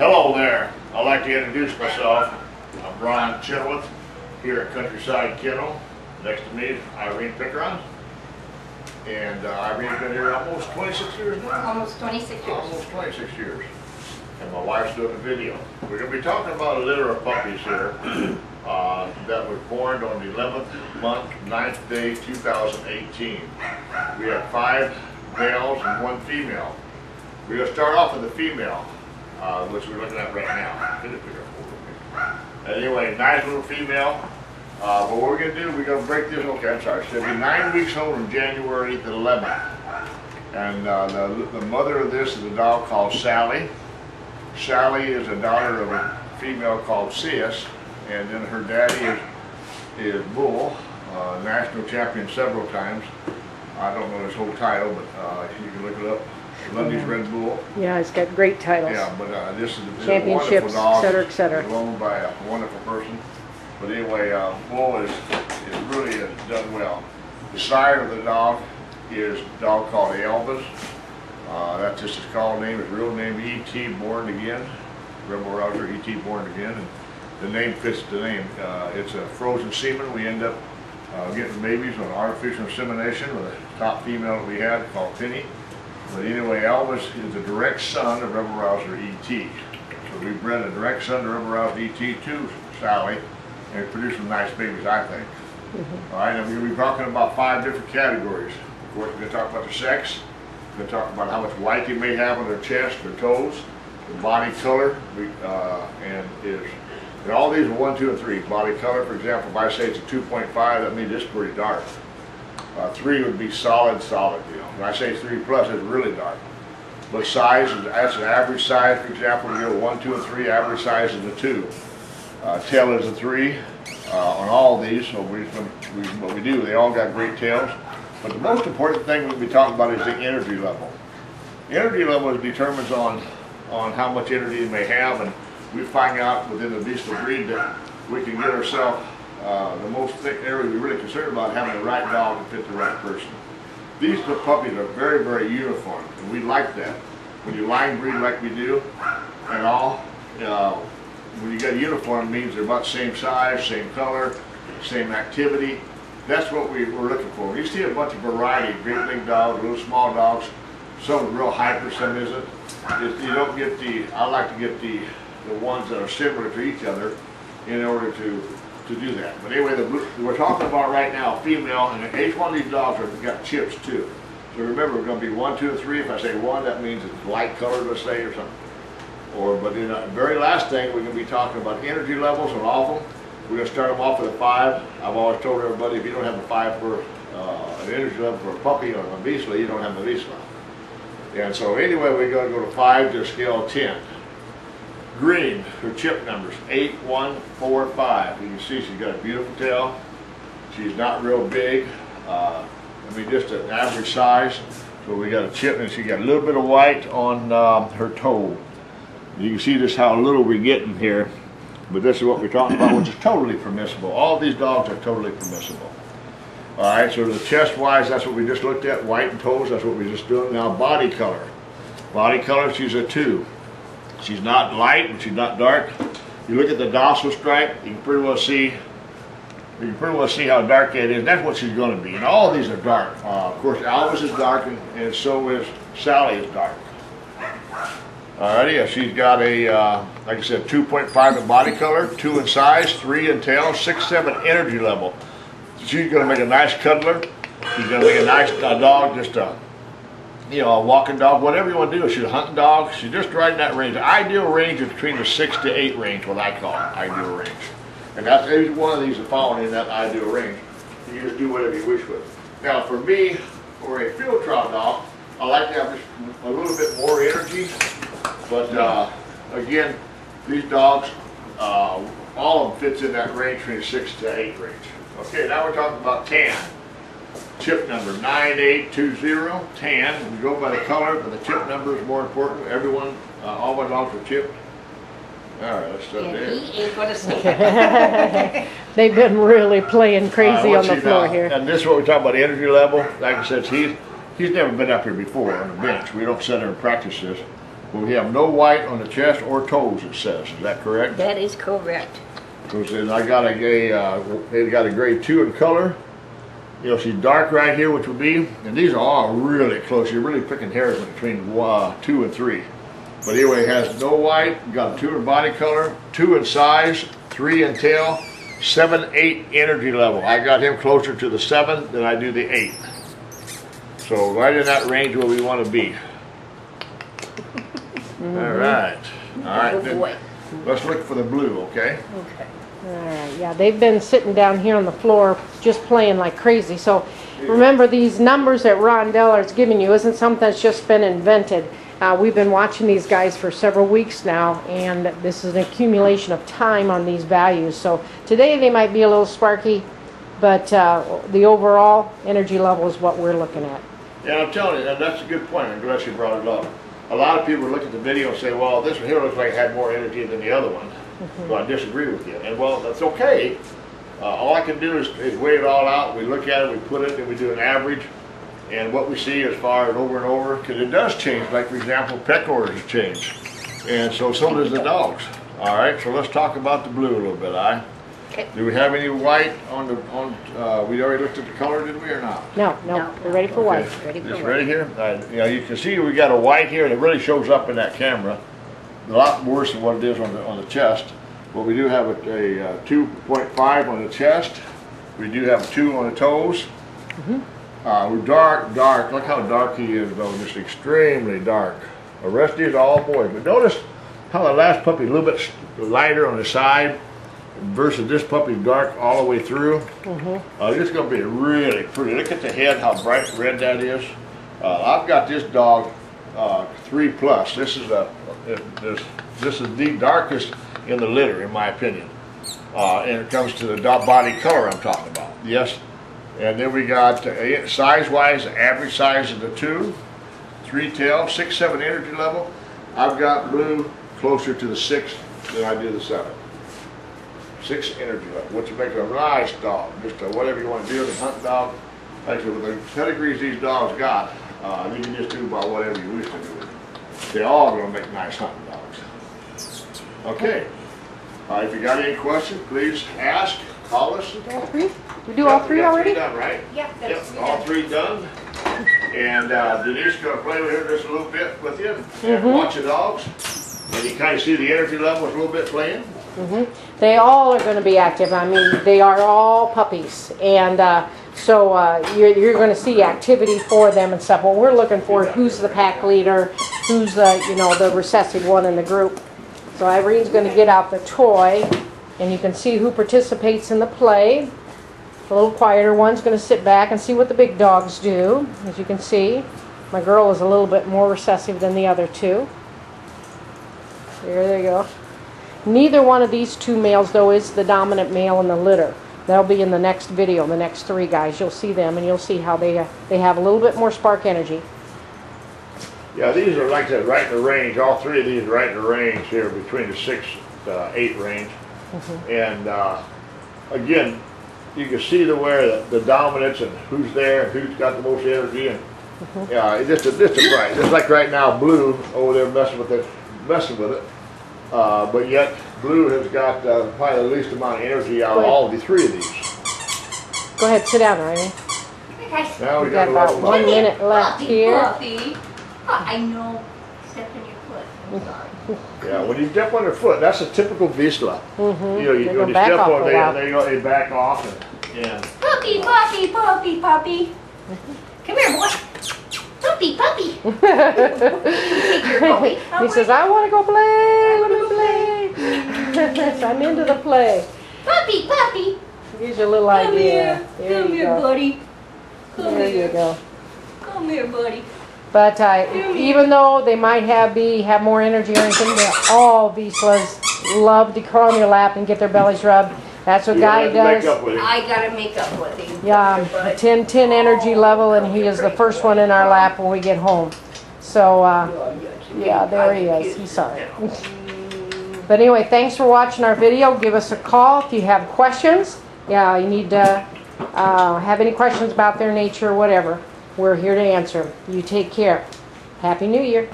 Hello there. I'd like to introduce myself. I'm Brian Chenoweth here at Countryside Kennel. Next to me is Irene Pickeron. And Irene's been here almost 26 years now. Almost 26 years. Almost 26 years. And my wife's doing the video. We're going to be talking about a litter of puppies here that was born on the 11th month, 9th day, 2018. We have 5 males and 1 female. We're going to start off with the female, which we're looking at right now. Anyway, nice little female. But what we're going to do, we're going to break this, okay, I'm sorry, she'll be 9 weeks old on January the 11th. And the mother of this is a dog called Sally. Sally is a daughter of a female called Sis, and then her daddy is Bull, national champion several times. I don't know his whole title, but you can look it up. Lundy's Red Bull. Yeah, he's got great titles. Yeah, but this is a championships, wonderful dog. etc., etc. Owned by a wonderful person. But anyway, Bull is really done well. The sire of the dog is a dog called Elvis. That's just his call name. His real name, E.T. Born Again. Rebel Rouser, E.T. Born Again. And the name fits the name. It's a frozen semen. We end up getting babies on artificial insemination with a top female that we had called Penny. But anyway, Elvis is a direct son of Rebel Rouser E.T. So we bred a direct son of Rebel Rouser E.T. to Sally, and produced some nice babies, I think. All right, and we're going to be talking about 5 different categories. Of course, we're going to talk about the sex. We're going to talk about how much white they may have on their chest, their toes, the body color, and all these are 1, 2, and 3. Body color, for example, if I say it's a 2.5, that means it's pretty dark. 3 would be solid, you know. When I say 3 plus, it's really dark. But size, that's an average size. For example, we go 1, 2, and 3. Average size is a 2. Tail is a 3 on all these. So what we do, they all got great tails. But the most important thing we'll be talking about is the energy level. The energy level determines on how much energy they may have, and we find out within the beastal breed that we can get ourselves the most area we're really concerned about having the right dog to fit the right person. These puppies are very, very uniform, and we like that. When you line breed like we do, and all, when you get a uniform, it means they're about the same size, same color, same activity. That's what we're looking for. You see a bunch of variety, great big dogs, little small dogs, some are real hyper, some isn't. You don't get I like to get the ones that are similar to each other in order to do that. But anyway, we're talking about right now female, and each one of these dogs have got chips too. So remember, we're going to be 1, 2, and 3. If I say 1, that means it's light colored, let's say, or something. But in the very last thing, we're going to be talking about energy levels on all of them. We're going to start them off with a 5. I've always told everybody, if you don't have a 5 for an energy level for a puppy or a Vizsla, you don't have a Vizsla. And so anyway, we're going to go to 5 to a scale of 10. Green, her chip numbers, 8, 1, 4, 5. You can see she's got a beautiful tail. She's not real big. Just an average size. So we got a chip, and she got a little bit of white on her toe. You can see just how little we're getting here. But this is what we're talking about, which is totally permissible. All of these dogs are totally permissible. All right, so the chest-wise, that's what we just looked at. White and toes, that's what we just doing. Now, body color. Body color, she's a 2. She's not light, but she's not dark. You look at the dorsal stripe, you can pretty well see how dark it is. That's what she's going to be. And all of these are dark. Of course, Elvis is dark, and so is Sally is dark. Alrighty, she's got a, like I said, 2.5 in body color, 2 in size, 3 in tail, 6, 7 energy level. She's going to make a nice cuddler. She's going to make a nice dog, just a walking dog, whatever you want to do. She's a hunting dog. She's just right in that range. The ideal range is between the 6 to 8 range, what I call it, ideal range. And that's every one of these are falling in that ideal range. You just do whatever you wish with. Now, for me, for a field trial dog, I like to have just a little bit more energy. But again, these dogs, all of them fits in that range between 6 to 8 range. Okay, now we're talking about tan. Chip number 9820, tan. We go by the color, but the chip number is more important. Everyone, all my dogs are chipped. All right, let's start there. He ain't gonna stay. They've been really playing crazy on the floor here. And this is what we're talking about, energy level. Like I said, he's never been up here before on the bench. We don't sit there and practice this. Well, we have no white on the chest or toes, it says. Is that correct? That is correct. Because I got they got a grade 2 in color. You'll see dark right here, which would be, and these are all really close. You're really picking hairs between 2 and 3. But anyway, it has no white, got a 2 in body color, 2 in size, 3 in tail, 7, 8 energy level. I got him closer to the 7 than I do the 8. So right in that range where we want to be. All right. All right. Good boy. Let's look for the blue, okay? Okay. Alright, yeah, they've been sitting down here on the floor just playing like crazy. So remember, these numbers that Ron Deller's giving you isn't something that's just been invented. We've been watching these guys for several weeks now, and this is an accumulation of time on these values. So today they might be a little sparky, but the overall energy level is what we're looking at. Yeah, I'm telling you, and that's a good point. I'm glad you brought it up. A lot of people look at the video and say, well, this one here looks like it had more energy than the other one. So I disagree with you. And well, that's okay. All I can do is weigh it all out. We look at it, we put it, and we do an average. And what we see as far as over and over, because it does change. Like, for example, pet orders change. And so does the dogs. All right, so let's talk about the blue a little bit, Okay. Do we have any white on the, we already looked at the color, did we, or not? No, we're ready for white. Ready for It's white. ready here. You know, you can see we got a white here, and it really shows up in that camera. A lot worse than what it is on the chest. But we do have a 2.5 on the chest. We do have a 2 on the toes. We're dark. Look how dark he is, though. Just extremely dark. The rest of these are all boys. But notice how the last puppy is a little bit lighter on the side versus this puppy dark all the way through. It's going to be really pretty. Look at the head, how bright red that is. I've got this dog 3+. This is the darkest in the litter, in my opinion. And it comes to the body color I'm talking about. Yes. And then we got size-wise, average size is the 2, 3 tail, 6, 7 energy level. I've got blue closer to the 6 than I do the 7. 6 energy level, which makes a nice dog. Just whatever you want to do, a hunting dog. Actually, with the pedigrees these dogs got, you can just do about whatever you wish to do with them. They're all going to make nice hunting dogs. Okay. If you got any questions, please ask, call us. All three? We do all three already? Done, right? Yeah, that's Yep, all 3 done. And Denise is going to play with her just a little bit with you and watch the dogs. And you kind of see the energy levels a little bit playing. They all are going to be active. I mean, they are all puppies, and so you're going to see activity for them and stuff. What we're looking for is who's the pack leader, who's the recessive one in the group. So Irene's going to get out the toy, and you can see who participates in the play. The little quieter one's going to sit back and see what the big dogs do. As you can see, my girl is a little bit more recessive than the other 2. There they go. Neither one of these 2 males, though, is the dominant male in the litter. That'll be in the next video, the next 3 guys. You'll see them, and you'll see how they have a little bit more spark energy. Yeah, these are, like I said, right in the range. All 3 of these are right in the range here, between the 6 to 8 range. And again, you can see the dominance and who's there, who's got the most energy, and yeah, it's just bright. Just like right now, blue over there messing with it. But yet, blue has got probably the least amount of energy out of all of the 3 of these. Go ahead, sit down, Irene. Now We've got about 1 minute left here. Puppy. Oh, I know. Stepped on your foot. I'm sorry. Yeah, when you step on their foot, that's a typical Vizsla. You know, They go when you back step off on a it, while. they back off. And Puppy, puppy, puppy, puppy. Come here, boy. Puppy, puppy. Take your puppy. He says, I want to go play. Let me play. I'm into the play. Puppy, puppy. Here's your little Come idea. here. There Come you here, go. buddy. Come There here. you go. Come here, buddy. But even though they might have more energy or anything, all Vizslas love to crawl on your lap and get their bellies rubbed. That's what Guy does. I gotta make up with him. Yeah, 10 energy level, and he is the first one in our lap when we get home. So, yeah, there he is. He's sorry. But anyway, thanks for watching our video. Give us a call if you have questions. Yeah, you need to have any questions about their nature or whatever. We're here to answer them. You take care. Happy New Year.